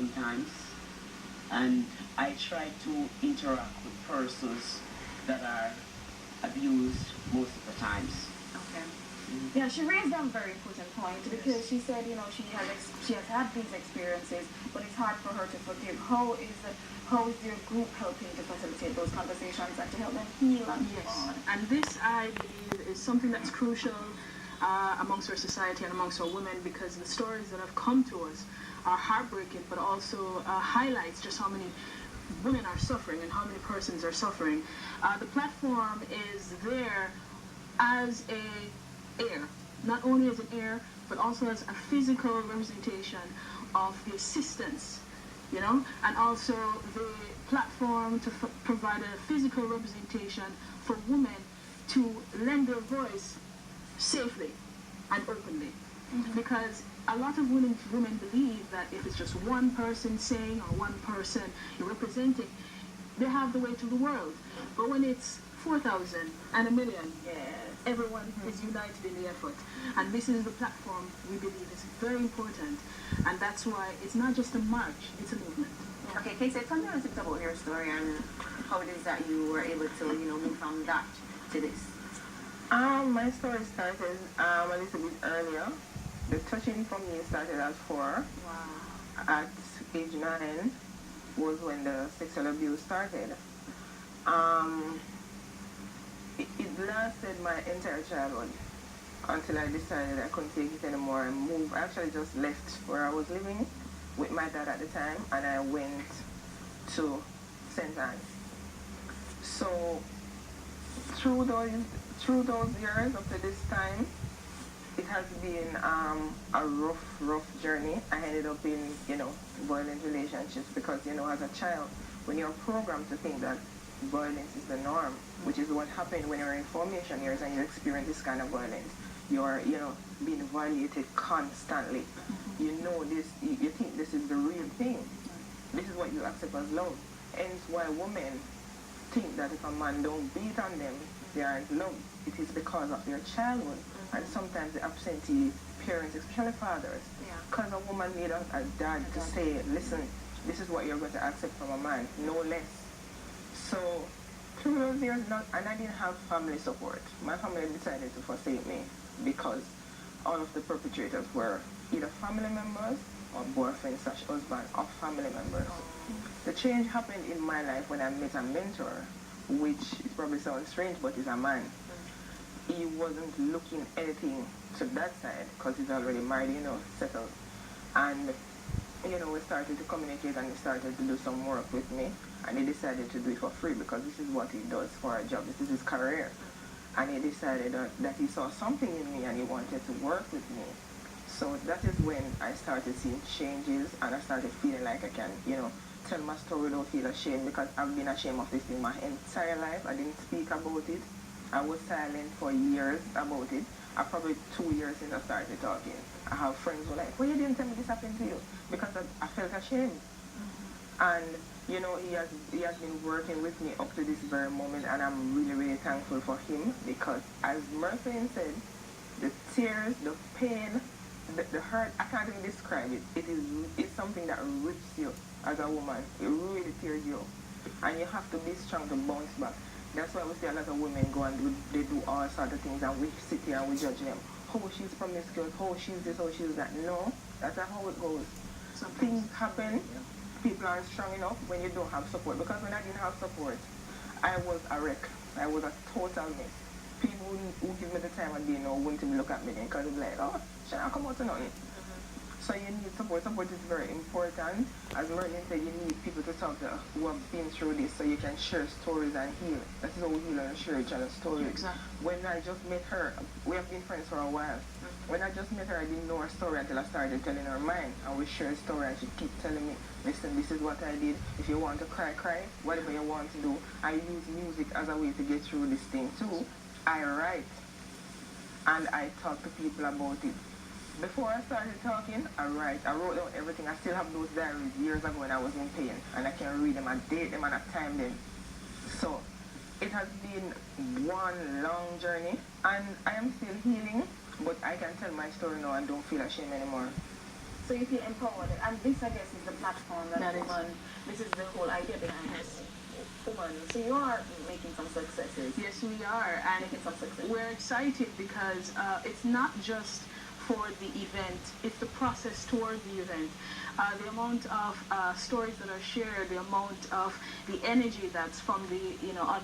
sometimes, and I try to interact with persons that are abused most of the times. Okay. Yeah, she raised a very important point because she said, you know, she has had these experiences, but it's hard for her to forgive. How is your group helping to facilitate those conversations and to help them heal and move on? And this, I believe, is something that's crucial amongst our society and amongst our women, because the stories that have come to us are heartbreaking, but also highlights just how many women are suffering and how many persons are suffering. The platform is there as a air, not only as an air, but also as a physical representation of the assistance, you know, and also the platform to provide a physical representation for women to lend their voice safely and openly. Because a lot of women believe that if it's just one person saying or one person representing, they have the weight of the world. But when it's 4,000 and 1 million, everyone is united in the effort. And this is the platform we believe is very important. And that's why it's not just a march, it's a movement. Okay, Casey, tell me a little bit about your story and how it is that you were able to, you know, move from that to this. My story started a little bit earlier. The touching for me started at 4. Wow. At age 9 was when the sexual abuse started. It lasted my entire childhood until I decided I couldn't take it anymore and moved. I actually just left where I was living with my dad at the time, and I went to St. Anne. So through those years up to this time, it has been a rough journey. I ended up in, you know, violent relationships because, you know, as a child, when you're programmed to think that violence is the norm, which is what happened when you're in formation years and you experience this kind of violence. You're, you know, being violated constantly. You know this, you think this is the real thing. This is what you accept as love. Hence why women think that if a man don't beat on them, they aren't loved. It is because of their childhood. And sometimes the absentee parents, especially fathers, because a woman need a dad to say, listen, this is what you're going to accept from a man, no less. So through those years, and I didn't have family support. My family decided to forsake me because all of the perpetrators were either family members or boyfriend/husband of family members. The change happened in my life when I met a mentor, which it probably sounds strange, but is a man. He wasn't looking anything to that side because he's already married, you know, settled. And, you know, we started to communicate and he started to do some work with me. And he decided to do it for free because this is what he does for a job. This is his career. And he decided that he saw something in me and he wanted to work with me. So that is when I started seeing changes and I started feeling like I can, you know, tell my story without feel ashamed, because I've been ashamed of this thing my entire life. I didn't speak about it. I was silent for years about it. Probably 2 years since I started talking. I have friends who are like, well, you didn't tell me this happened to you, because I felt ashamed. And, you know, he has been working with me up to this very moment, and I'm really, really thankful for him, because as Murphy said, the tears, the pain, the hurt, I can't even describe it. It's something that rips you as a woman. It really tears you. And you have to be strong to bounce back. That's why we see a lot of women go and they do all sorts of things, and we sit here and we judge them. Oh, she's promiscuous, oh, she's this, oh, she's that. No, that's not how it goes. Things happen. People aren't strong enough when you don't have support. Because when I didn't have support, I was a wreck. I was a total mess. People who give me the time of day now wouldn't even look at me then, because they're like, oh, should I come out to nothing? So you need support. Support is very important. As Merlin said, you need people to talk to who have been through this so you can share stories and heal. That's how we heal and share each other's stories. Exactly. When I just met her, we have been friends for a while. When I just met her, I didn't know her story until I started telling her mine. And we shared a story and she kept telling me, listen, this is what I did. If you want to cry, cry. Whatever you want to do. I use music as a way to get through this thing too. I write. And I talk to people about it. Before I started talking, I wrote down everything. I still have those diaries years ago when I was in pain, and I can read them and date them and I time them. So it has been one long journey, and I am still healing, but I can tell my story now and don't feel ashamed anymore. So you feel empowered, and this, I guess, is the platform that That is. woman. This is the whole idea behind this woman. So you are making some successes. Yes, we are, and Making some success. we're excited because it's not just for the event, it's the process toward the event. The amount of stories that are shared, the amount of the energy that's from the other